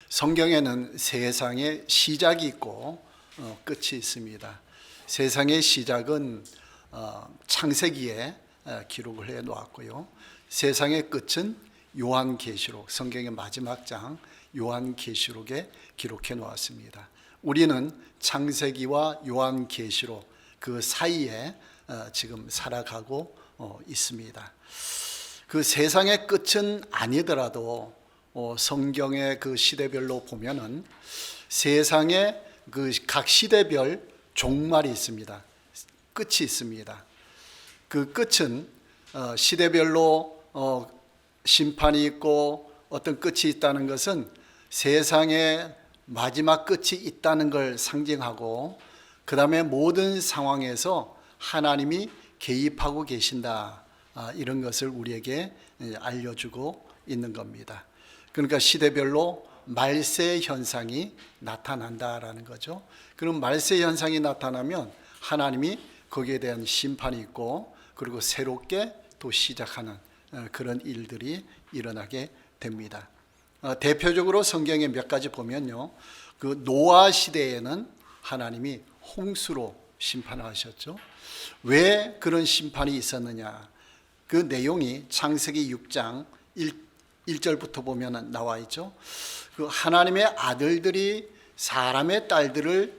성경에는 세상의 시작이 있고 끝이 있습니다. 세상의 시작은 창세기에 기록을 해 놓았고요. 세상의 끝은 요한계시록, 성경의 마지막 장 요한계시록에 기록해 놓았습니다. 우리는 창세기와 요한계시록 그 사이에 지금 살아가고 있습니다. 그 세상의 끝은 아니더라도 성경의 그 시대별로 보면은 세상에 그 각 시대별 종말이 있습니다. 끝이 있습니다. 그 끝은 시대별로 심판이 있고 어떤 끝이 있다는 것은 세상에 마지막 끝이 있다는 걸 상징하고, 그 다음에 모든 상황에서 하나님이 개입하고 계신다, 이런 것을 우리에게 알려주고 있는 겁니다. 그러니까 시대별로 말세 현상이 나타난다라는 거죠. 그럼 말세 현상이 나타나면 하나님이 거기에 대한 심판이 있고, 그리고 새롭게 또 시작하는 그런 일들이 일어나게 됩니다. 대표적으로 성경에 몇 가지 보면요, 그 노아 시대에는 하나님이 홍수로 심판하셨죠. 왜 그런 심판이 있었느냐? 그 내용이 창세기 6장 1절부터 보면 나와 있죠. 그 하나님의 아들들이 사람의 딸들을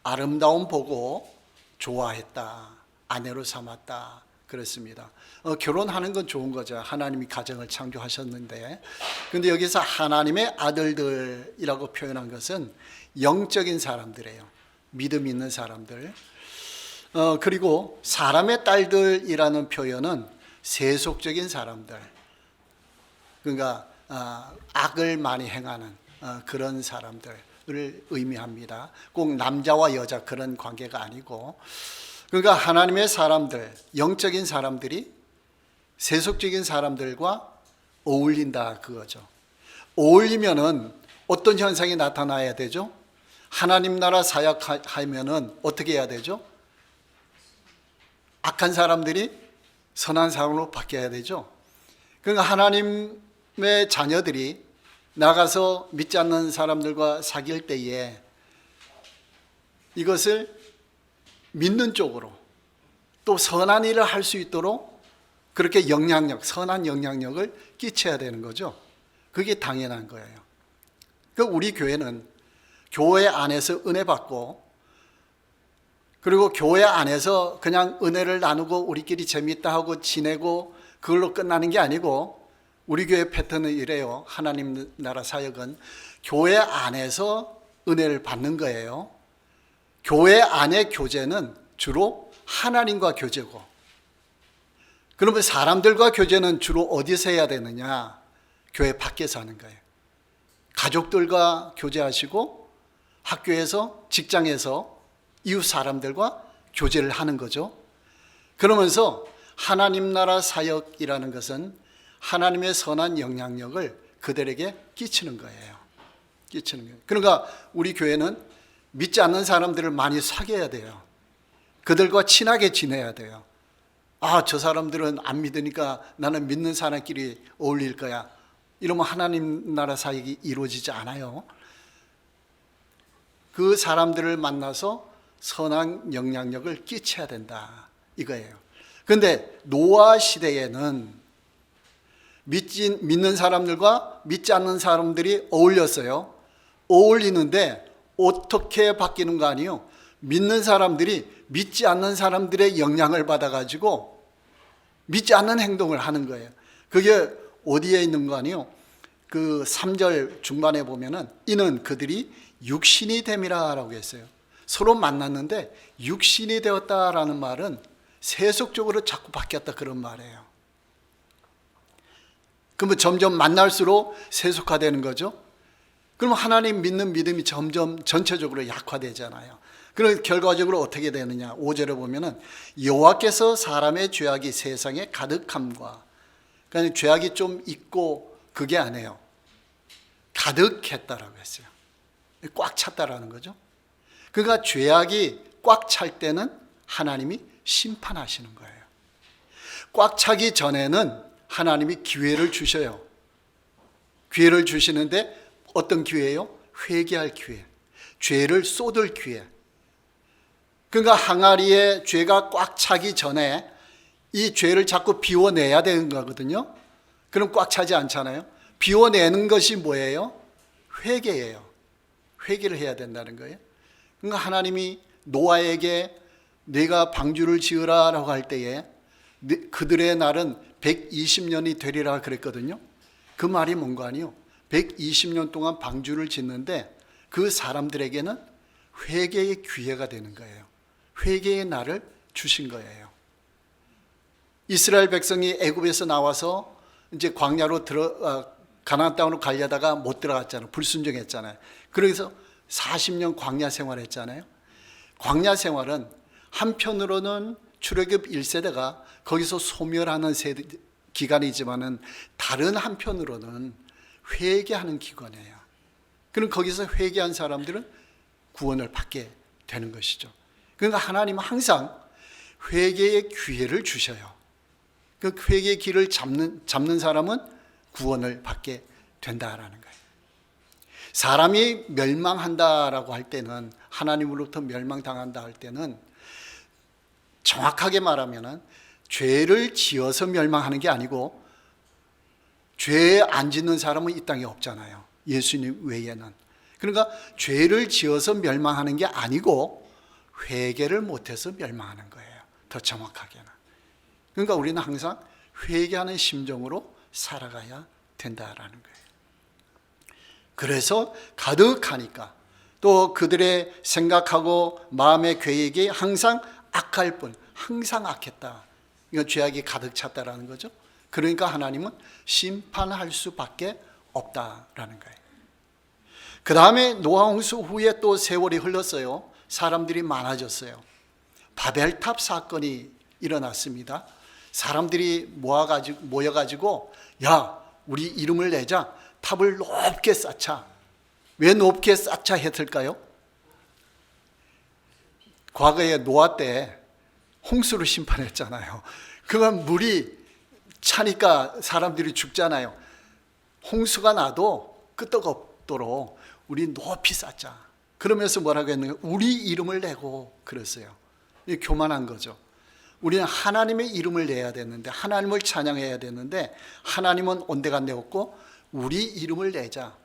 아름다움 보고 좋아했다, 아내로 삼았다 그랬습니다. 결혼하는 건 좋은 거죠. 하나님이 가정을 창조하셨는데, 근데 여기서 하나님의 아들들이라고 표현한 것은 영적인 사람들이에요. 믿음 있는 사람들. 그리고 사람의 딸들이라는 표현은 세속적인 사람들, 그러니까 악을 많이 행하는 그런 사람들을 의미합니다. 꼭 남자와 여자 그런 관계가 아니고, 그러니까 하나님의 사람들, 영적인 사람들이 세속적인 사람들과 어울린다 그거죠. 어울리면은 어떤 현상이 나타나야 되죠? 하나님 나라 사역하면은 어떻게 해야 되죠? 악한 사람들이 선한 사람으로 바뀌어야 되죠. 그러니까 하나님의 자녀들이 나가서 믿지 않는 사람들과 사귈 때에 이것을 믿는 쪽으로 또 선한 일을 할 수 있도록 그렇게 선한 영향력을 끼쳐야 되는 거죠. 그게 당연한 거예요. 그러니까 우리 교회는 교회 안에서 은혜 받고, 그리고 교회 안에서 그냥 은혜를 나누고 우리끼리 재밌다 하고 지내고 그걸로 끝나는 게 아니고, 우리 교회 패턴은 이래요. 하나님 나라 사역은 교회 안에서 은혜를 받는 거예요. 교회 안의 교제는 주로 하나님과 교제고, 그러면 사람들과 교제는 주로 어디서 해야 되느냐? 교회 밖에서 하는 거예요. 가족들과 교제하시고, 학교에서, 직장에서 이웃 사람들과 교제를 하는 거죠. 그러면서 하나님 나라 사역이라는 것은 하나님의 선한 영향력을 그들에게 끼치는 거예요. 끼치는 거예요. 그러니까 우리 교회는 믿지 않는 사람들을 많이 사귀어야 돼요. 그들과 친하게 지내야 돼요. 저 사람들은 안 믿으니까 나는 믿는 사람끼리 어울릴 거야, 이러면 하나님 나라 사역이 이루어지지 않아요. 그 사람들을 만나서 선한 영향력을 끼쳐야 된다 이거예요. 그런데 노아 시대에는 믿는 사람들과 믿지 않는 사람들이 어울렸어요. 어울리는데 어떻게 바뀌는 거 아니에요? 믿는 사람들이 믿지 않는 사람들의 영향을 받아가지고 믿지 않는 행동을 하는 거예요. 그게 어디에 있는 거 아니에요? 그 3절 중반에 보면은 이는 그들이 육신이 됨이라고 했어요. 서로 만났는데 육신이 되었다라는 말은 세속적으로 자꾸 바뀌었다 그런 말이에요. 그러면 점점 만날수록 세속화되는 거죠. 그럼 하나님 믿는 믿음이 점점 전체적으로 약화되잖아요. 그럼 결과적으로 어떻게 되느냐? 5절에 보면은 여호와께서 사람의 죄악이 세상에 가득함과, 그러니까 죄악이 좀 있고 그게 아니에요. 가득했다라고 했어요. 꽉 찼다라는 거죠. 그러니까 죄악이 꽉 찰 때는 하나님이 심판하시는 거예요. 꽉 차기 전에는 하나님이 기회를 주셔요. 기회를 주시는데 어떤 기회예요? 회개할 기회, 죄를 쏟을 기회. 그러니까 항아리에 죄가 꽉 차기 전에 이 죄를 자꾸 비워내야 되는 거거든요. 그럼 꽉 차지 않잖아요. 비워내는 것이 뭐예요? 회개예요. 회개를 해야 된다는 거예요. 그러니까 하나님이 노아에게 내가 방주를 지으라라고 할 때에 그들의 날은 120년이 되리라 그랬거든요. 그 말이 뭔가 아니요. 120년 동안 방주를 짓는데 그 사람들에게는 회개의 기회가 되는 거예요. 회개의 날을 주신 거예요. 이스라엘 백성이 애굽에서 나와서 이제 광야로 가나안 땅으로 가려다가 못 들어갔잖아요. 불순종했잖아요. 그래서 40년 광야 생활했잖아요. 광야 생활은 한편으로는 출애굽 1세대가 거기서 소멸하는 기간이지만은 다른 한편으로는 회개하는 기간이에요. 그럼 거기서 회개한 사람들은 구원을 받게 되는 것이죠. 그러니까 하나님은 항상 회개의 기회를 주셔요. 그 회개의 길을 잡는 사람은 구원을 받게 된다라는 거예요. 사람이 멸망한다라고 할 때는, 하나님으로부터 멸망당한다 할 때는 정확하게 말하면은 죄를 지어서 멸망하는 게 아니고, 죄 안 짓는 사람은 이 땅에 없잖아요. 예수님 외에는. 그러니까 죄를 지어서 멸망하는 게 아니고 회개를 못해서 멸망하는 거예요. 더 정확하게는. 그러니까 우리는 항상 회개하는 심정으로 살아가야 된다라는 거예요. 그래서 가득하니까 또 그들의 생각하고 마음의 계획이 항상 악할 뿐, 항상 악했다. 이거 죄악이 가득 찼다라는 거죠. 그러니까 하나님은 심판할 수밖에 없다라는 거예요. 그 다음에 노아 홍수 후에 또 세월이 흘렀어요. 사람들이 많아졌어요. 바벨탑 사건이 일어났습니다. 사람들이 모여가지고 야, 우리 이름을 내자. 탑을 높게 쌓자. 왜 높게 쌓자 했을까요? 과거에 노아 때 홍수를 심판했잖아요. 그건 물이 차니까 사람들이 죽잖아요. 홍수가 나도 끄떡없도록 우리 높이 쌓자. 그러면서 뭐라고 했는가? 우리 이름을 내고 그랬어요. 이게 교만한 거죠. 우리는 하나님의 이름을 내야 되는데, 하나님을 찬양해야 되는데, 하나님은 온데간데 없고 우리 이름을 내자.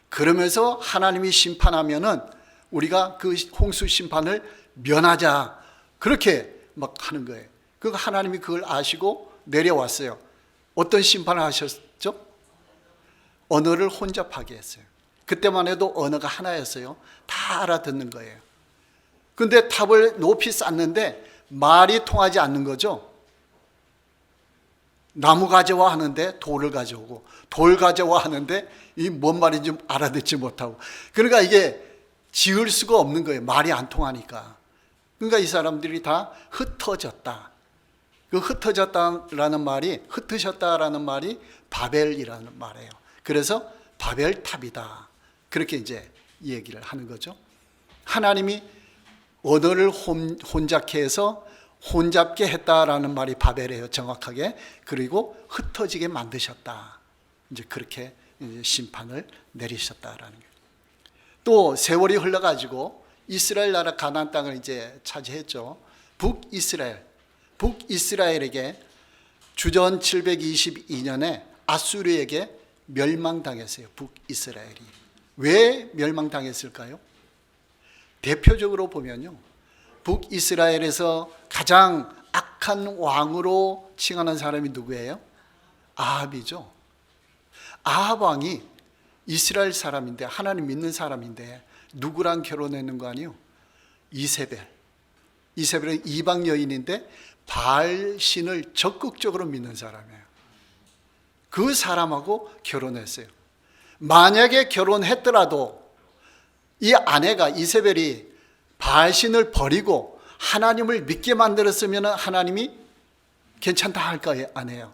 그러면서 하나님이 심판하면은 우리가 그 홍수 심판을 면하자. 그렇게 막 하는 거예요. 그러니까 하나님이 그걸 아시고 내려왔어요. 어떤 심판을 하셨죠? 언어를 혼잡하게 했어요. 그때만 해도 언어가 하나였어요. 다 알아듣는 거예요. 근데 탑을 높이 쌓는데 말이 통하지 않는 거죠. 나무 가져와 하는데 돌을 가져오고, 돌 가져와 하는데 이 뭔 말인지 알아듣지 못하고. 그러니까 이게 지을 수가 없는 거예요. 말이 안 통하니까. 그러니까 이 사람들이 다 흩어졌다. 그 흩어졌다라는 말이 바벨이라는 말이에요. 그래서 바벨탑이다. 그렇게 이제 얘기를 하는 거죠. 하나님이 언어를 혼잡케 해서 혼잡게 했다라는 말이 바벨이에요. 정확하게. 그리고 흩어지게 만드셨다. 이제 그렇게 이제 심판을 내리셨다라는 거예요. 또 세월이 흘러가지고 이스라엘 나라 가나안 땅을 이제 차지했죠. 북이스라엘에게 주전 722년에 아수르에게 멸망당했어요. 북이스라엘이. 왜 멸망당했을까요? 대표적으로 보면요, 북이스라엘에서 가장 악한 왕으로 칭하는 사람이 누구예요? 아합이죠. 아합 왕이 이스라엘 사람인데, 하나님 믿는 사람인데 누구랑 결혼했는 거 아니에요? 이세벨. 이세벨은 이방 여인인데 바알 신을 적극적으로 믿는 사람이에요. 그 사람하고 결혼했어요. 만약에 결혼했더라도 이 아내가 이세벨이 바알 신을 버리고 하나님을 믿게 만들었으면 하나님이 괜찮다 할까요? 안 해요.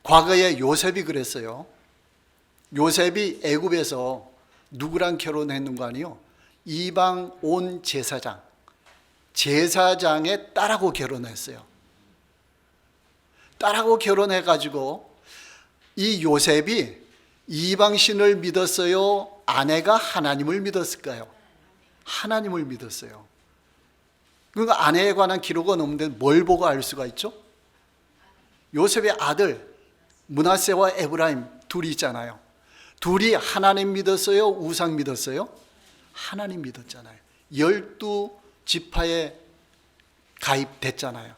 과거에 요셉이 그랬어요. 요셉이 애굽에서 누구랑 결혼했는 거 아니에요? 이방 온 제사장의 딸하고 결혼했어요. 딸하고 결혼해가지고 이 요셉이 이방신을 믿었어요? 아내가 하나님을 믿었을까요? 하나님을 믿었어요. 그러니까 아내에 관한 기록은 없는데 뭘 보고 알 수가 있죠? 요셉의 아들 므낫세와 에브라임 둘이 있잖아요. 둘이 하나님 믿었어요? 우상 믿었어요? 하나님 믿었잖아요. 12지파에 가입됐잖아요.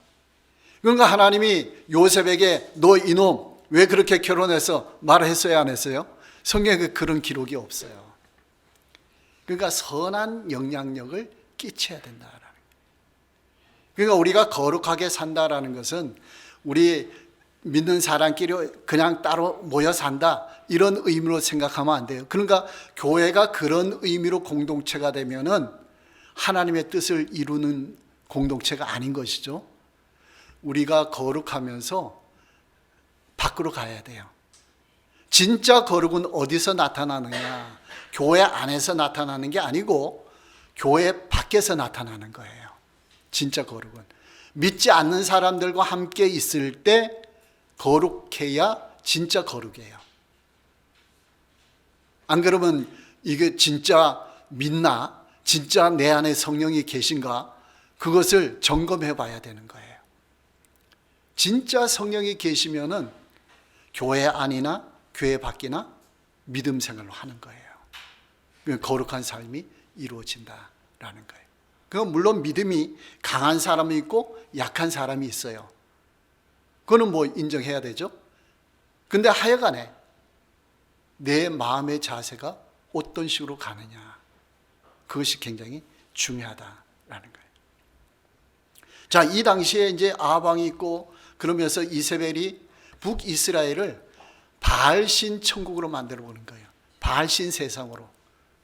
그러니까 하나님이 요셉에게 너 이놈 왜 그렇게 결혼해서 말했어요? 안 했어요? 성경에 그런 기록이 없어요. 그러니까 선한 영향력을 끼쳐야 된다라는 거예요. 그러니까 우리가 거룩하게 산다라는 것은 우리 믿는 사람끼리 그냥 따로 모여 산다 이런 의미로 생각하면 안 돼요. 그러니까 교회가 그런 의미로 공동체가 되면은 하나님의 뜻을 이루는 공동체가 아닌 것이죠. 우리가 거룩하면서 밖으로 가야 돼요. 진짜 거룩은 어디서 나타나느냐? 교회 안에서 나타나는 게 아니고 교회 밖에서 나타나는 거예요. 진짜 거룩은 믿지 않는 사람들과 함께 있을 때 거룩해야 진짜 거룩이에요. 안 그러면 이게 진짜 믿나? 진짜 내 안에 성령이 계신가? 그것을 점검해 봐야 되는 거예요. 진짜 성령이 계시면은 교회 안이나 교회 밖이나 믿음 생활을 하는 거예요. 거룩한 삶이 이루어진다라는 거예요. 그건 물론 믿음이 강한 사람이 있고 약한 사람이 있어요. 그거는 뭐 인정해야 되죠. 근데 하여간에 내 마음의 자세가 어떤 식으로 가느냐, 그것이 굉장히 중요하다라는 거예요. 자, 이 당시에 이제 아방이 있고 그러면서 이세벨이 북이스라엘을 바알신 천국으로 만들어 보는 거예요. 바알신 세상으로.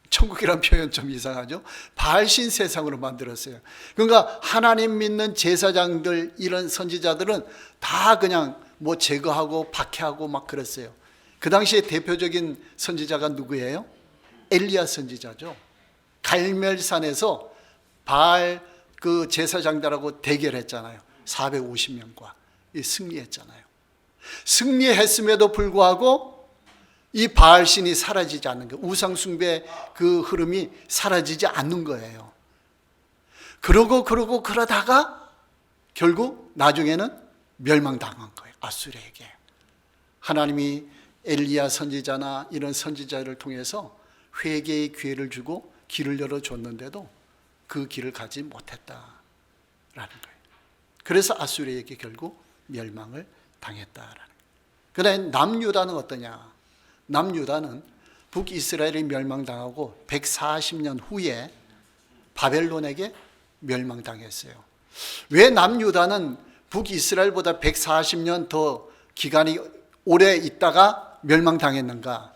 천국이란 표현 좀 이상하죠? 바알신 세상으로 만들었어요. 그러니까 하나님 믿는 제사장들, 이런 선지자들은 다 그냥 뭐 제거하고 박해하고 막 그랬어요. 그 당시에 대표적인 선지자가 누구예요? 엘리야 선지자죠. 갈멜산에서 바알 그 제사장들하고 대결했잖아요. 450명과 승리했잖아요. 승리했음에도 불구하고 이 바알신이 사라지지 않는 거예요. 우상숭배 그 흐름이 사라지지 않는 거예요. 그러다가 결국 나중에는 멸망당한 거예요. 아수르에게. 하나님이 엘리야 선지자나 이런 선지자를 통해서 회개의 기회를 주고 길을 열어줬는데도 그 길을 가지 못했다라는 거예요. 그래서 아수르에게 결국 멸망을 당했다라는 거예요. 그다음에 남유다는 어떠냐? 남유다는 북이스라엘이 멸망당하고 140년 후에 바벨론에게 멸망당했어요. 왜 남유다는 북이스라엘보다 140년 더 기간이 오래 있다가 멸망당했는가?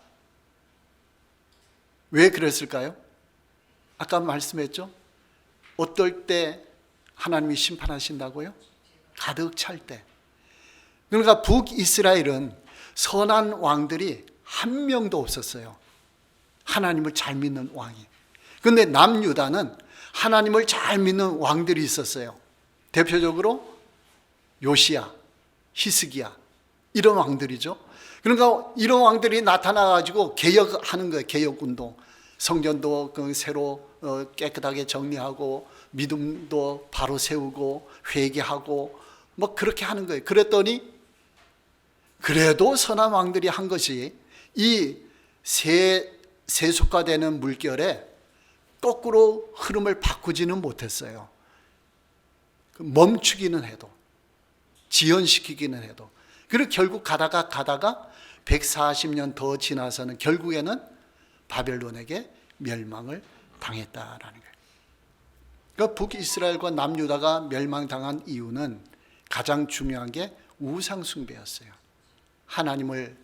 왜 그랬을까요? 아까 말씀했죠? 어떨 때 하나님이 심판하신다고요? 가득 찰 때. 그러니까 북이스라엘은 선한 왕들이 한 명도 없었어요. 하나님을 잘 믿는 왕이. 그런데 남유다는 하나님을 잘 믿는 왕들이 있었어요. 대표적으로 요시야, 히스기야 이런 왕들이죠. 그러니까 이런 왕들이 나타나가지고 개혁하는 거예요. 개혁운동. 성전도 새로 깨끗하게 정리하고 믿음도 바로 세우고 회개하고 뭐 그렇게 하는 거예요. 그랬더니 그래도 선한 왕들이 한 것이 이 세속화되는 물결에 거꾸로 흐름을 바꾸지는 못했어요. 멈추기는 해도, 지연시키기는 해도. 그리고 결국 가다가 140년 더 지나서는 결국에는 바벨론에게 멸망을 당했다라는 거예요. 그러니까 북이스라엘과 남유다가 멸망당한 이유는 가장 중요한 게 우상 숭배였어요. 하나님을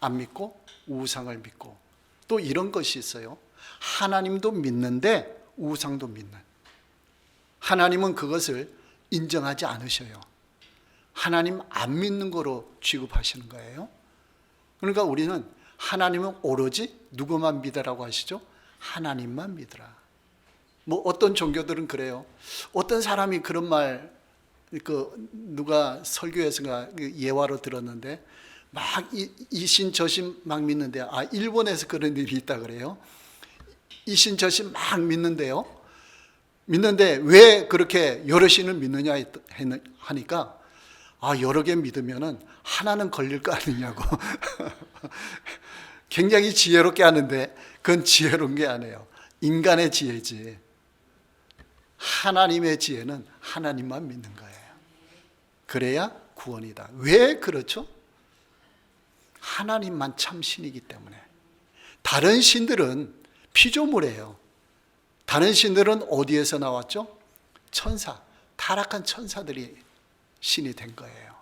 안 믿고 우상을 믿고, 또 이런 것이 있어요. 하나님도 믿는데 우상도 믿는. 하나님은 그것을 인정하지 않으셔요. 하나님 안 믿는 거로 취급하시는 거예요. 그러니까 우리는 하나님은 오로지 누구만 믿으라고 하시죠? 하나님만 믿으라. 뭐 어떤 종교들은 그래요. 어떤 사람이 그런 말, 누가 설교에서가 예화로 들었는데, 막 이신 저신 막 믿는데, 일본에서 그런 일이 있다 그래요. 이신 저신 막 믿는데요. 믿는데 왜 그렇게 여러 신을 믿느냐 하니까, 여러 개 믿으면은 하나는 걸릴 거 아니냐고. 굉장히 지혜롭게 하는데 그건 지혜로운 게 아니에요. 인간의 지혜지. 하나님의 지혜는 하나님만 믿는 거예요. 그래야 구원이다. 왜 그렇죠? 하나님만 참 신이기 때문에. 다른 신들은 피조물이에요. 다른 신들은 어디에서 나왔죠? 천사, 타락한 천사들이 신이 된 거예요.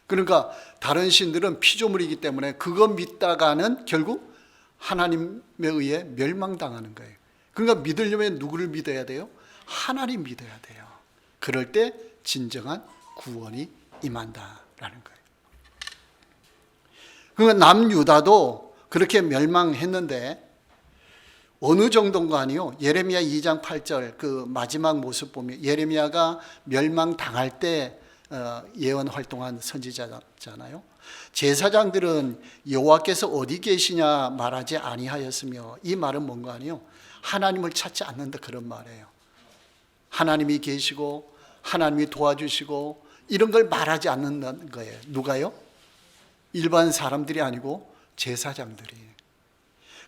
그러니까 다른 신들은 피조물이기 때문에 그거 믿다가는 결국 하나님에 의해 멸망당하는 거예요. 그러니까 믿으려면 누구를 믿어야 돼요? 하나님 믿어야 돼요. 그럴 때 진정한 구원이 임한다라는 거예요. 그러니까 남유다도 그렇게 멸망했는데 어느 정도인가 아니요. 예레미야 2장 8절 그 마지막 모습 보면 예레미야가 멸망당할 때 예언 활동한 선지자잖아요. 제사장들은 여호와께서 어디 계시냐 말하지 아니하였으며, 이 말은 뭔가 아니요. 하나님을 찾지 않는다 그런 말이에요. 하나님이 계시고 하나님이 도와주시고 이런 걸 말하지 않는다는 거예요. 누가요? 일반 사람들이 아니고 제사장들이.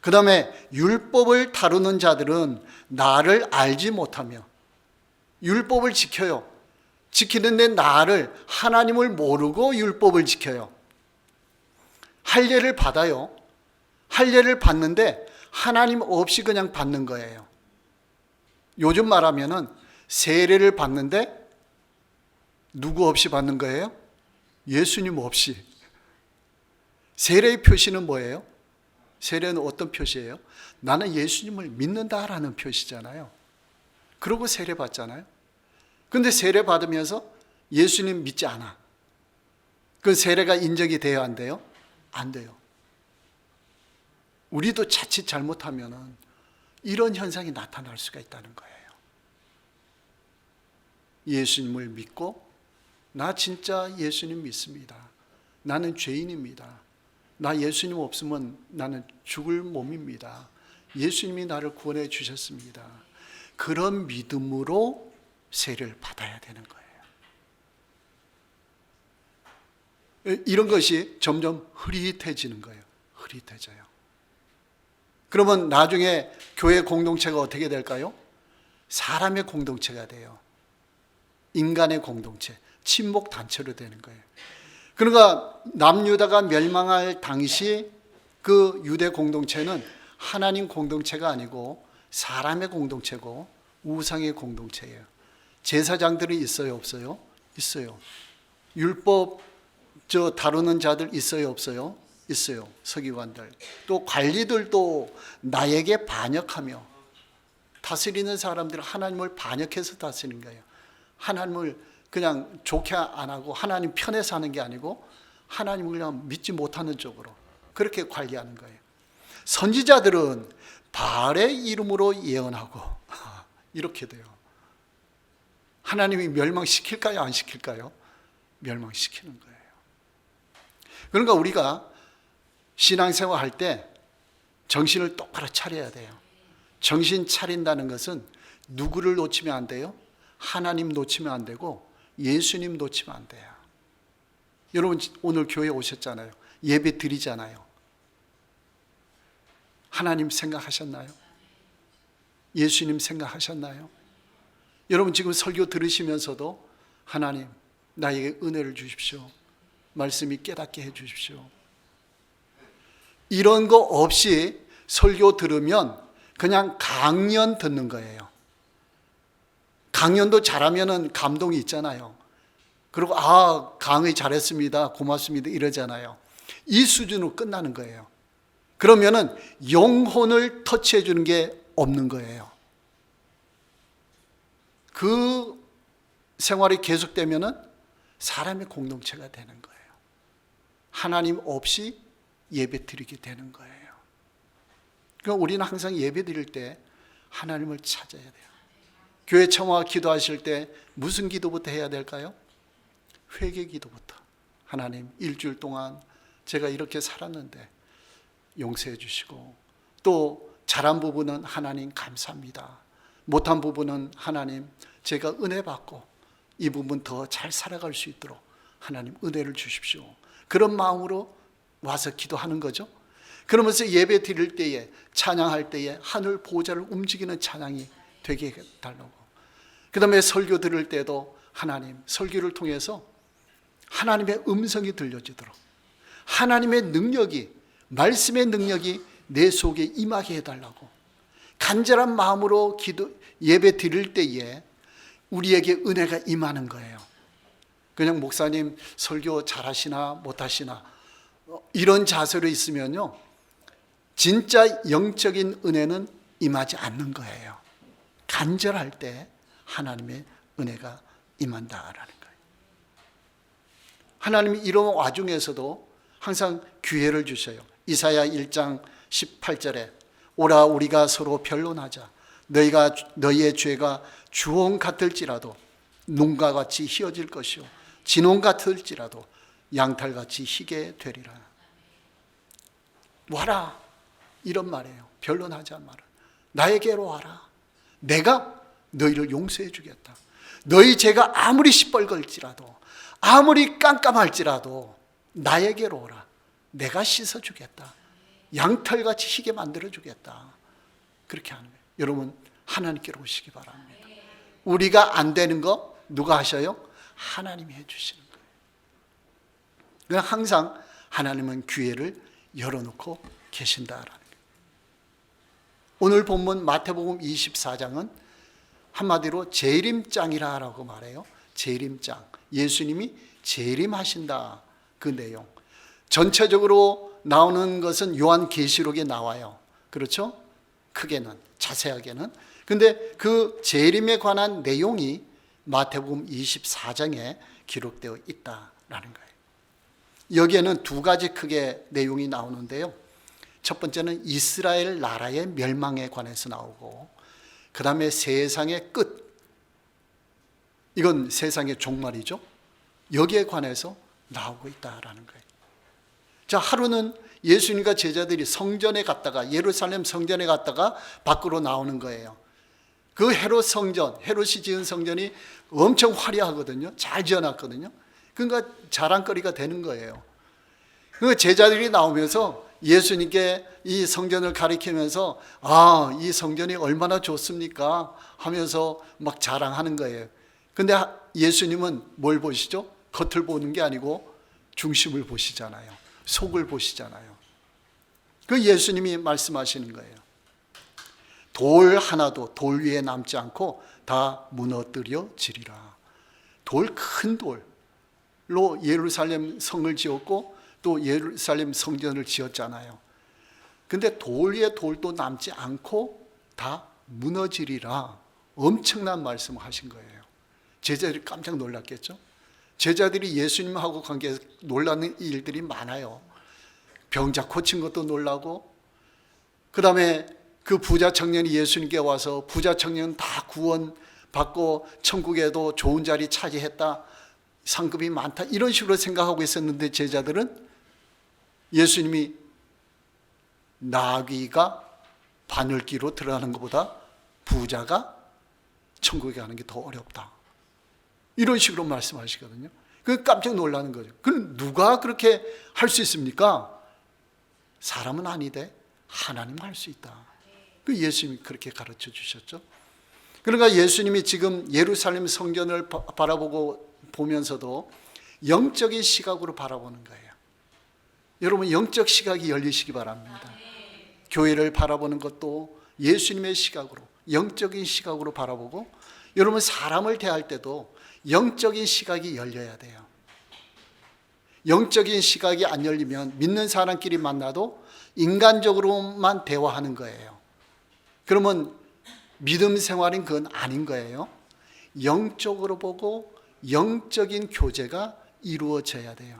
그 다음에 율법을 다루는 자들은 나를 알지 못하며, 율법을 지켜요. 지키는데 나를, 하나님을 모르고 율법을 지켜요. 할례를 받아요. 할례를 받는데 하나님 없이 그냥 받는 거예요. 요즘 말하면은 세례를 받는데 누구 없이 받는 거예요? 예수님 없이. 세례의 표시는 뭐예요? 세례는 어떤 표시예요? 나는 예수님을 믿는다라는 표시잖아요. 그러고 세례 받잖아요. 근데 세례 받으면서 예수님 믿지 않아. 그 세례가 인정이 돼야 안 돼요? 안 돼요. 우리도 자칫 잘못하면은 이런 현상이 나타날 수가 있다는 거예요. 예수님을 믿고, 나 진짜 예수님 믿습니다. 나는 죄인입니다. 나 예수님 없으면 나는 죽을 몸입니다. 예수님이 나를 구원해 주셨습니다. 그런 믿음으로 세례를 받아야 되는 거예요. 이런 것이 점점 흐릿해지는 거예요. 흐릿해져요. 그러면 나중에 교회 공동체가 어떻게 될까요? 사람의 공동체가 돼요. 인간의 공동체, 친목 단체로 되는 거예요. 그러니까 남유다가 멸망할 당시 그 유대 공동체는 하나님 공동체가 아니고 사람의 공동체고 우상의 공동체예요. 제사장들이 있어요, 없어요? 있어요. 율법 다루는 자들 있어요, 없어요? 있어요. 서기관들. 또 관리들도 나에게 반역하며, 다스리는 사람들은 하나님을 반역해서 다스리는 거예요. 하나님을 그냥 좋게 안 하고 하나님 편에 사는 게 아니고 하나님을 그냥 믿지 못하는 쪽으로 그렇게 관리하는 거예요. 선지자들은 바알의 이름으로 예언하고 이렇게 돼요. 하나님이 멸망시킬까요? 안 시킬까요? 멸망시키는 거예요. 그러니까 우리가 신앙생활 할 때 정신을 똑바로 차려야 돼요. 정신 차린다는 것은 누구를 놓치면 안 돼요? 하나님 놓치면 안 되고 예수님 놓치면 안 돼요. 여러분 오늘 교회 오셨잖아요. 예배 드리잖아요. 하나님 생각하셨나요? 예수님 생각하셨나요? 여러분 지금 설교 들으시면서도 하나님 나에게 은혜를 주십시오. 말씀이 깨닫게 해 주십시오. 이런 거 없이 설교 들으면 그냥 강연 듣는 거예요. 강연도 잘하면은 감동이 있잖아요. 그리고 강의 잘했습니다. 고맙습니다. 이러잖아요. 이 수준으로 끝나는 거예요. 그러면은 영혼을 터치해 주는 게 없는 거예요. 그 생활이 계속되면은 사람의 공동체가 되는 거예요. 하나님 없이 예배 드리게 되는 거예요. 그러니까 우리는 항상 예배 드릴 때 하나님을 찾아야 돼요. 교회 청와 기도하실 때 무슨 기도부터 해야 될까요? 회개 기도부터. 하나님 일주일 동안 제가 이렇게 살았는데 용서해 주시고, 또 잘한 부분은 하나님 감사합니다. 못한 부분은 하나님 제가 은혜 받고 이 부분 더 잘 살아갈 수 있도록 하나님 은혜를 주십시오. 그런 마음으로 와서 기도하는 거죠. 그러면서 예배 드릴 때에, 찬양할 때에 하늘 보좌를 움직이는 찬양이 되게 해달라고. 그 다음에 설교 들을 때도 하나님 설교를 통해서 하나님의 음성이 들려지도록, 하나님의 능력이, 말씀의 능력이 내 속에 임하게 해달라고 간절한 마음으로 예배 드릴 때에 우리에게 은혜가 임하는 거예요. 그냥 목사님 설교 잘하시나 못하시나 이런 자세로 있으면요, 진짜 영적인 은혜는 임하지 않는 거예요. 간절할 때 하나님의 은혜가 임한다라는 거예요. 하나님이 이런 와중에서도 항상 기회를 주셔요. 이사야 1장 18절에 오라 우리가 서로 변론하자. 너희의 죄가 주홍 같을지라도 눈과 같이 희어질 것이요 진홍 같을지라도 양털같이 희게 되리라. 와라, 이런 말이에요. 변론하자 말은 나에게로 와라. 내가 너희를 용서해 주겠다. 너희 죄가 아무리 시뻘걸지라도, 아무리 깜깜할지라도 나에게로 오라. 내가 씻어주겠다. 양털같이 희게 만들어주겠다. 그렇게 하는 거예요. 여러분, 하나님께로 오시기 바랍니다. 우리가 안 되는 거 누가 하셔요? 하나님이 해주시는 거예요. 그냥 항상 하나님은 기회를 열어놓고 계신다라는 거예요. 오늘 본문 마태복음 24장은 한마디로 재림장이라고 말해요. 재림장. 예수님이 재림하신다. 그 내용. 전체적으로 나오는 것은 요한계시록에 나와요. 그렇죠? 크게는, 자세하게는. 근데 그 재림에 관한 내용이 마태복음 24장에 기록되어 있다라는 거예요. 여기에는 두 가지 크게 내용이 나오는데요. 첫 번째는 이스라엘 나라의 멸망에 관해서 나오고, 그 다음에 세상의 끝, 이건 세상의 종말이죠. 여기에 관해서 나오고 있다라는 거예요. 자, 하루는 예수님과 제자들이 성전에 갔다가, 예루살렘 성전에 갔다가 밖으로 나오는 거예요. 그 헤롯 성전, 헤롯이 지은 성전이 엄청 화려하거든요. 잘 지어놨거든요. 그러니까 자랑거리가 되는 거예요. 그 제자들이 나오면서 예수님께 이 성전을 가리키면서 아, 이 성전이 얼마나 좋습니까? 하면서 막 자랑하는 거예요. 근데 예수님은 뭘 보시죠? 겉을 보는 게 아니고 중심을 보시잖아요. 속을 보시잖아요. 그 예수님이 말씀하시는 거예요. 돌 하나도 돌 위에 남지 않고 다 무너뜨려지리라. 큰 돌로 예루살렘 성을 지었고 또 예루살렘 성전을 지었잖아요. 근데 돌 위에 돌도 남지 않고 다 무너지리라. 엄청난 말씀을 하신 거예요. 제자들이 깜짝 놀랐겠죠? 제자들이 예수님하고 관계해서 놀라는 일들이 많아요. 병자 고친 것도 놀라고, 그 다음에 그 부자 청년이 예수님께 와서 부자 청년 다 구원 받고 천국에도 좋은 자리 차지했다, 상급이 많다, 이런 식으로 생각하고 있었는데 제자들은 예수님이 나귀가 바늘기로 들어가는 것보다 부자가 천국에 가는 게 더 어렵다, 이런 식으로 말씀하시거든요. 그 깜짝 놀라는 거죠. 그럼 누가 그렇게 할 수 있습니까? 사람은 아니되 하나님은 할 수 있다. 그 예수님이 그렇게 가르쳐 주셨죠. 그러니까 예수님이 지금 예루살렘 성전을 보면서도 영적인 시각으로 바라보는 거예요. 여러분, 영적 시각이 열리시기 바랍니다. 교회를 바라보는 것도 예수님의 시각으로, 영적인 시각으로 바라보고, 여러분 사람을 대할 때도 영적인 시각이 열려야 돼요. 영적인 시각이 안 열리면 믿는 사람끼리 만나도 인간적으로만 대화하는 거예요. 그러면 믿음 생활인 그건 아닌 거예요. 영적으로 보고 영적인 교제가 이루어져야 돼요.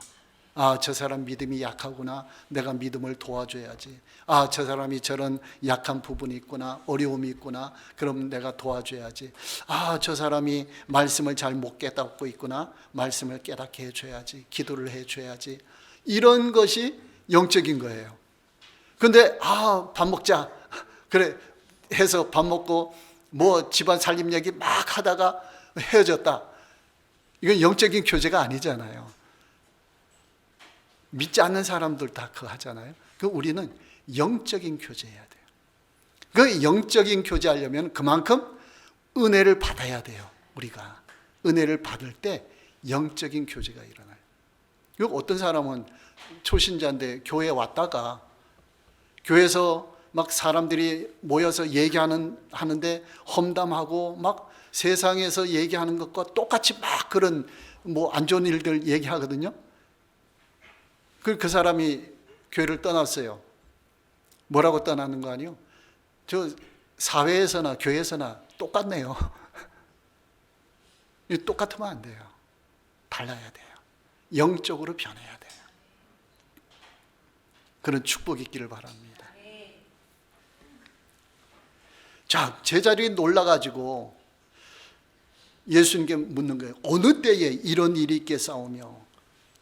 아, 저 사람 믿음이 약하구나. 내가 믿음을 도와줘야지. 아, 저 사람이 저런 약한 부분이 있구나. 어려움이 있구나. 그럼 내가 도와줘야지. 아, 저 사람이 말씀을 잘 못 깨닫고 있구나. 말씀을 깨닫게 해줘야지. 기도를 해줘야지. 이런 것이 영적인 거예요. 근데 밥 먹자 그래 해서 밥 먹고 뭐 집안 살림 얘기 막 하다가 헤어졌다. 이건 영적인 교제가 아니잖아요. 믿지 않는 사람들 다 그거 하잖아요. 그 우리는 영적인 교제해야 돼요. 그 영적인 교제하려면 그만큼 은혜를 받아야 돼요. 우리가 은혜를 받을 때 영적인 교제가 일어나요. 어떤 사람은 초신자인데 교회에 왔다가 교회에서 막 사람들이 모여서 하는데 험담하고 막 세상에서 얘기하는 것과 똑같이 막 그런 뭐 안 좋은 일들 얘기하거든요. 그 사람이 교회를 떠났어요. 뭐라고 떠나는 거 아니요? 저 사회에서나 교회에서나 똑같네요. 똑같으면 안 돼요. 달라야 돼요. 영적으로 변해야 돼요. 그런 축복이 있기를 바랍니다. 자, 제자리에 놀라가지고 예수님께 묻는 거예요. 어느 때에 이런 일이 있겠사오며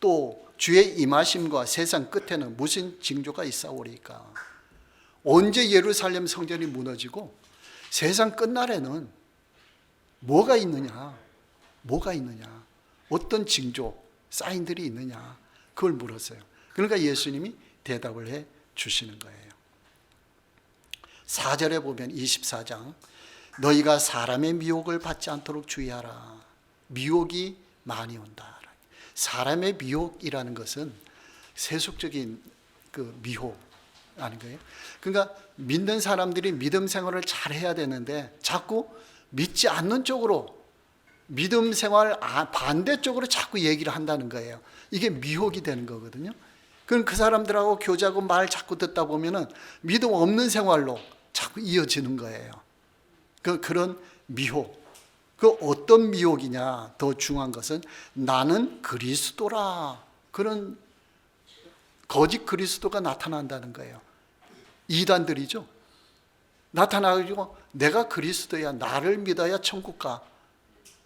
또 주의 임하심과 세상 끝에는 무슨 징조가 있사오리까? 언제 예루살렘 성전이 무너지고 세상 끝날에는 뭐가 있느냐? 뭐가 있느냐? 어떤 징조, 사인들이 있느냐? 그걸 물었어요. 그러니까 예수님이 대답을 해 주시는 거예요. 4절에 보면 24장 너희가 사람의 미혹을 받지 않도록 주의하라. 미혹이 많이 온다. 사람의 미혹이라는 것은 세속적인 그 미혹 아닌가요? 그러니까 믿는 사람들이 믿음 생활을 잘 해야 되는데 자꾸 믿지 않는 쪽으로 믿음 생활 반대쪽으로 자꾸 얘기를 한다는 거예요. 이게 미혹이 되는 거거든요. 그럼 그 사람들하고 교제하고 말 자꾸 듣다 보면은 믿음 없는 생활로 자꾸 이어지는 거예요. 그런 미혹. 그 어떤 미혹이냐? 더 중요한 것은 나는 그리스도라. 그런 거짓 그리스도가 나타난다는 거예요. 이단들이죠. 나타나가지고 내가 그리스도야. 나를 믿어야 천국 가.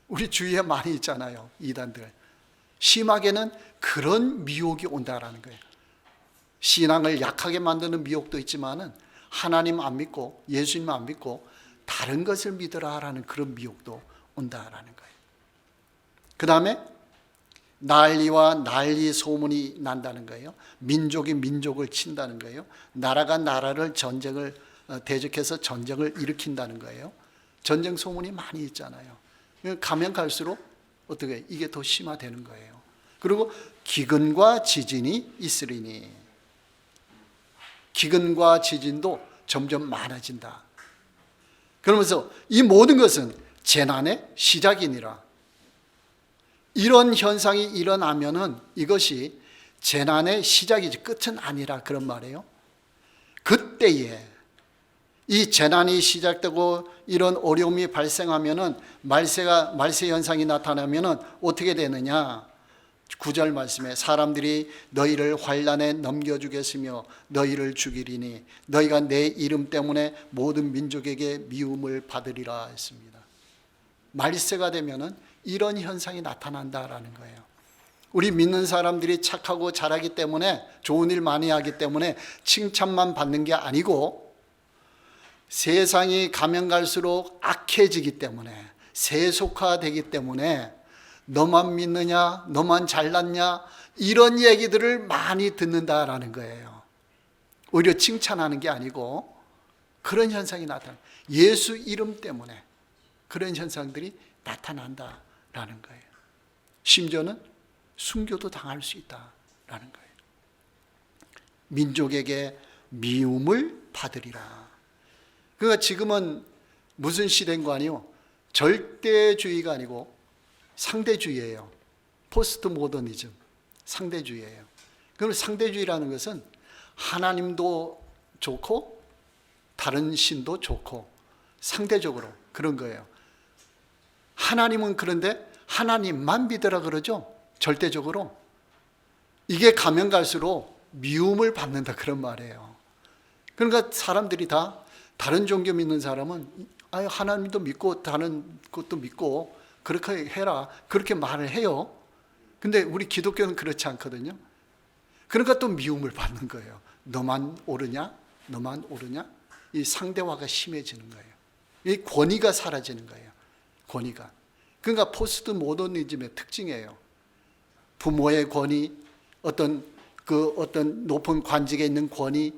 우리 주위에 많이 있잖아요. 이단들. 심하게는 그런 미혹이 온다라는 거예요. 신앙을 약하게 만드는 미혹도 있지만은 하나님 안 믿고 예수님 안 믿고 다른 것을 믿으라라는 그런 미혹도 온다라는 거예요. 그 다음에 난리와 난리 소문이 난다는 거예요. 민족이 민족을 친다는 거예요. 나라가 나라를 대적해서 전쟁을 일으킨다는 거예요. 전쟁 소문이 많이 있잖아요. 가면 갈수록 어떻게 이게 더 심화되는 거예요. 그리고 기근과 지진이 있으리니 기근과 지진도 점점 많아진다. 그러면서 이 모든 것은 재난의 시작이니라. 이런 현상이 일어나면은 이것이 재난의 시작이지 끝은 아니라 그런 말이에요. 그때에 이 재난이 시작되고 이런 어려움이 발생하면은 말세 현상이 나타나면은 어떻게 되느냐? 9절 말씀에 사람들이 너희를 환난에 넘겨주겠으며 너희를 죽이리니 너희가 내 이름 때문에 모든 민족에게 미움을 받으리라 했습니다. 말세가 되면은 이런 현상이 나타난다라는 거예요. 우리 믿는 사람들이 착하고 잘하기 때문에 좋은 일 많이 하기 때문에 칭찬만 받는 게 아니고 세상이 가면 갈수록 악해지기 때문에 세속화되기 때문에 너만 믿느냐, 너만 잘났냐 이런 얘기들을 많이 듣는다라는 거예요. 오히려 칭찬하는 게 아니고 그런 현상이 나타나. 예수 이름 때문에 그런 현상들이 나타난다라는 거예요. 심지어는 순교도 당할 수 있다라는 거예요. 민족에게 미움을 받으리라. 그러니까 지금은 무슨 시대인 거 아니요? 절대주의가 아니고 상대주의예요. 포스트 모더니즘, 상대주의예요. 그럼 상대주의라는 것은 하나님도 좋고 다른 신도 좋고 상대적으로 그런 거예요. 하나님은 그런데 하나님만 믿으라 그러죠. 절대적으로. 이게 가면 갈수록 미움을 받는다 그런 말이에요. 그러니까 사람들이 다 다른 종교 믿는 사람은 하나님도 믿고 다른 것도 믿고 그렇게 해라 그렇게 말을 해요. 근데 우리 기독교는 그렇지 않거든요. 그러니까 또 미움을 받는 거예요. 너만 옳으냐? 너만 옳으냐? 이 상대화가 심해지는 거예요. 이 권위가 사라지는 거예요. 권위가. 그러니까 포스트 모더니즘의 특징이에요. 부모의 권위, 어떤 높은 관직에 있는 권위,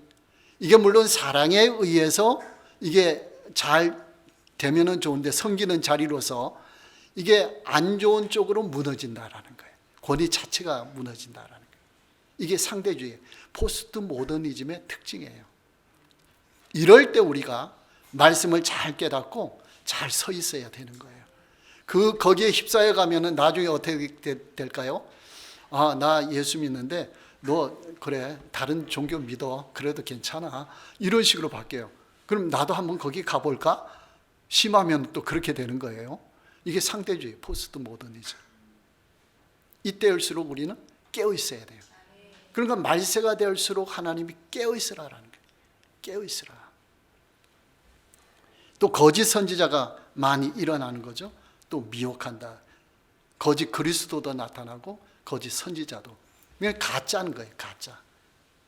이게 물론 사랑에 의해서 이게 잘 되면은 좋은데 섬기는 자리로서 이게 안 좋은 쪽으로 무너진다라는 거예요. 권위 자체가 무너진다라는 거예요. 이게 상대주의, 포스트 모더니즘의 특징이에요. 이럴 때 우리가 말씀을 잘 깨닫고 잘 서 있어야 되는 거예요. 거기에 휩싸여 가면은 나중에 어떻게 될까요? 아, 나 예수 믿는데 너 그래 다른 종교 믿어 그래도 괜찮아 이런 식으로 바뀌어요. 그럼 나도 한번 거기 가볼까? 심하면 또 그렇게 되는 거예요. 이게 상대주의, 포스트 모더니즘. 이때일수록 우리는 깨어 있어야 돼요. 그러니까 말세가 될수록 하나님이 깨어 있으라라는 거예요. 깨어 있으라. 또 거짓 선지자가 많이 일어나는 거죠. 또 미혹한다. 거짓 그리스도도 나타나고 거짓 선지자도. 그냥 가짜는 거예요.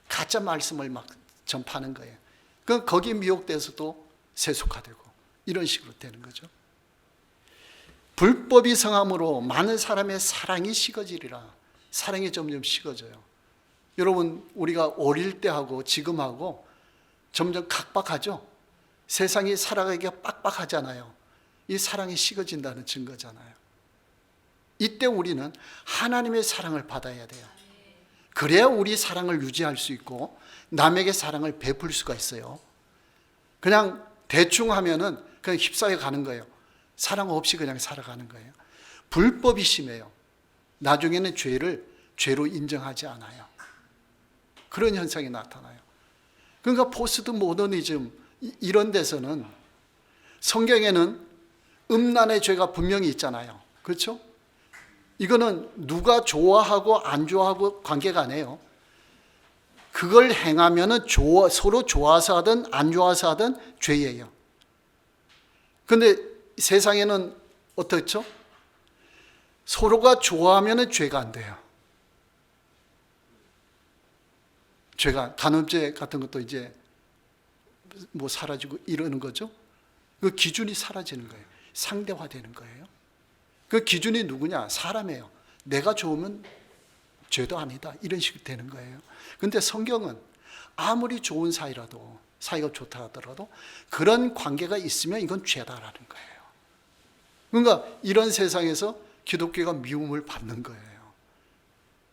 가짜 말씀을 막 전파하는 거예요. 그 거기에 미혹돼서도 세속화되고 이런 식으로 되는 거죠. 불법이 성함으로 많은 사람의 사랑이 식어지리라. 사랑이 점점 식어져요. 여러분 우리가 어릴 때하고 지금하고 점점 각박하죠. 세상이 살아가기가 빡빡하잖아요. 이 사랑이 식어진다는 증거잖아요. 이때 우리는 하나님의 사랑을 받아야 돼요. 그래야 우리 사랑을 유지할 수 있고 남에게 사랑을 베풀 수가 있어요. 그냥 대충 하면은 그냥 휩싸여 가는 거예요. 사랑 없이 그냥 살아가는 거예요. 불법이 심해요. 나중에는 죄를 죄로 인정하지 않아요. 그런 현상이 나타나요. 그러니까 포스트 모더니즘 이런 데서는 성경에는 음란의 죄가 분명히 있잖아요. 그렇죠? 이거는 누가 좋아하고 안 좋아하고 관계가 아니에요. 그걸 행하면은 서로 좋아서 하든 안 좋아서 하든 죄예요. 그런데 세상에는 어떻죠? 서로가 좋아하면은 죄가 안 돼요. 죄가 간음죄 같은 것도 이제 뭐 사라지고 이러는 거죠. 그 기준이 사라지는 거예요. 상대화되는 거예요. 그 기준이 누구냐? 사람이에요. 내가 좋으면 죄도 아니다. 이런 식으로 되는 거예요. 그런데 성경은 아무리 좋은 사이라도 사이가 좋다 하더라도 그런 관계가 있으면 이건 죄다라는 거예요. 그러니까 이런 세상에서 기독교가 미움을 받는 거예요.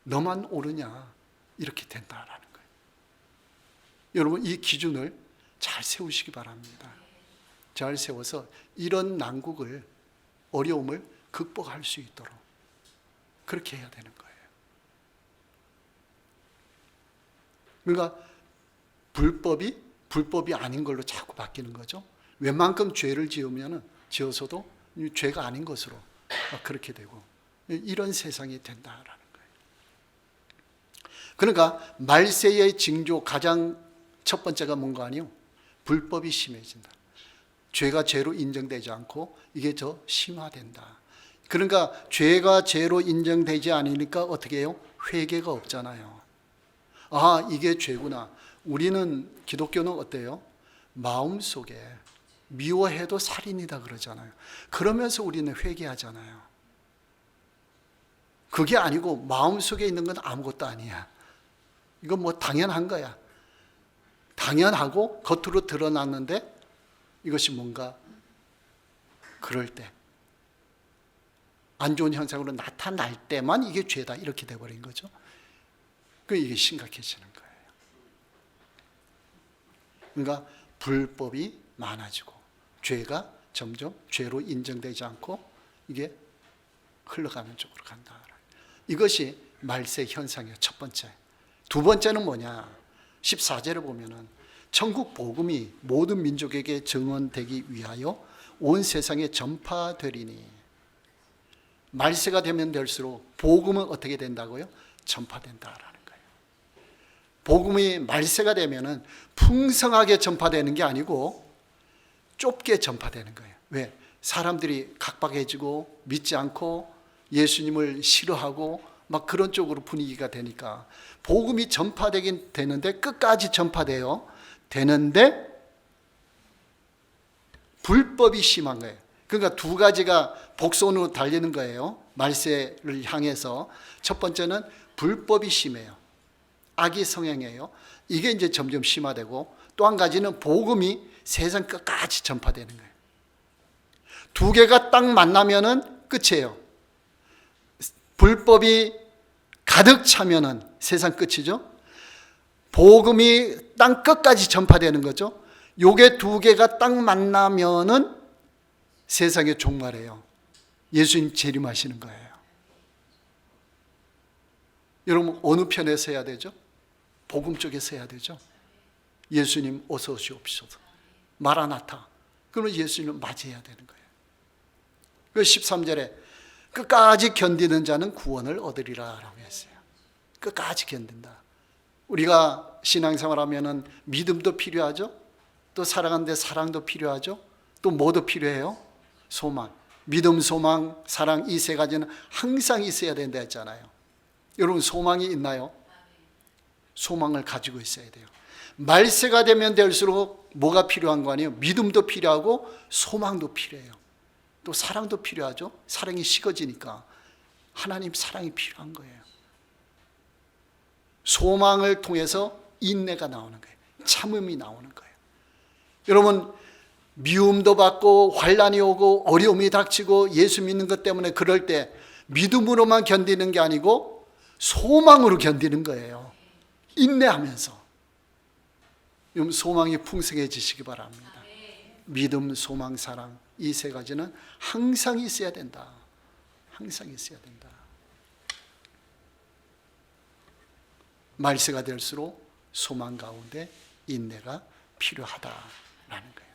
너만 옳으냐? 이렇게 된다라는 거예요. 여러분 이 기준을 잘 세우시기 바랍니다. 잘 세워서 이런 난국을 어려움을 극복할 수 있도록 그렇게 해야 되는 거예요. 그러니까 불법이 아닌 걸로 자꾸 바뀌는 거죠. 웬만큼 죄를 지어서도 죄가 아닌 것으로 그렇게 되고 이런 세상이 된다라는 거예요. 그러니까 말세의 징조 가장 첫 번째가 뭔가 아니요? 불법이 심해진다. 죄가 죄로 인정되지 않고 이게 더 심화된다. 그러니까 죄가 죄로 인정되지 않으니까 어떻게 해요? 회개가 없잖아요. 아, 이게 죄구나. 우리는 기독교는 어때요? 마음속에 미워해도 살인이다 그러잖아요. 그러면서 우리는 회개하잖아요. 그게 아니고 마음속에 있는 건 아무것도 아니야. 이건 뭐 당연한 거야. 당연하고 겉으로 드러났는데 이것이 뭔가 그럴 때 안 좋은 현상으로 나타날 때만 이게 죄다 이렇게 돼버린 거죠. 이게 심각해지는 거예요. 그러니까 불법이 많아지고 죄가 점점 죄로 인정되지 않고 이게 흘러가는 쪽으로 간다. 이것이 말세 현상의 첫 번째. 두 번째는 뭐냐? 14절을 보면은 천국 복음이 모든 민족에게 증언되기 위하여 온 세상에 전파되리니. 말세가 되면 될수록 복음은 어떻게 된다고요? 전파된다라는 거예요. 복음이 말세가 되면은 풍성하게 전파되는 게 아니고 좁게 전파되는 거예요. 왜? 사람들이 각박해지고 믿지 않고 예수님을 싫어하고 막 그런 쪽으로 분위기가 되니까 복음이 전파되긴 되는데 끝까지 전파돼요. 되는데 불법이 심한 거예요. 그러니까 두 가지가 복선으로 달리는 거예요. 말세를 향해서. 첫 번째는 불법이 심해요. 악이 성행해요. 이게 이제 점점 심화되고, 또 한 가지는 복음이 세상 끝까지 전파되는 거예요. 두 개가 딱 만나면은 끝이에요. 불법이 가득 차면은 세상 끝이죠. 복음이 땅 끝까지 전파되는 거죠. 요게 두 개가 딱 만나면은 세상의 종말이에요. 예수님 재림하시는 거예요. 여러분 어느 편에 서야 되죠? 복음 쪽에 서야 되죠. 예수님 어서 오시옵소서. 마라나타. 그러면 예수님을 맞이해야 되는 거예요. 그 13절에 끝까지 견디는 자는 구원을 얻으리라 라고 했어요. 끝까지 견딘다. 우리가 신앙생활 하면은 믿음도 필요하죠. 또 살아가는데 사랑도 필요하죠. 또 뭐도 필요해요? 소망. 믿음, 소망, 사랑 이 세 가지는 항상 있어야 된다 했잖아요. 여러분 소망이 있나요? 소망을 가지고 있어야 돼요. 말세가 되면 될수록 뭐가 필요한 거 아니에요? 믿음도 필요하고 소망도 필요해요. 또 사랑도 필요하죠. 사랑이 식어지니까 하나님 사랑이 필요한 거예요. 소망을 통해서 인내가 나오는 거예요. 참음이 나오는 거예요. 여러분 미움도 받고 환난이 오고 어려움이 닥치고 예수 믿는 것 때문에 그럴 때 믿음으로만 견디는 게 아니고 소망으로 견디는 거예요. 인내하면서. 여러분 소망이 풍성해지시기 바랍니다. 믿음, 소망, 사랑 이 세 가지는 항상 있어야 된다. 항상 있어야 된다. 말세가 될수록 소망 가운데 인내가 필요하다라는 거예요.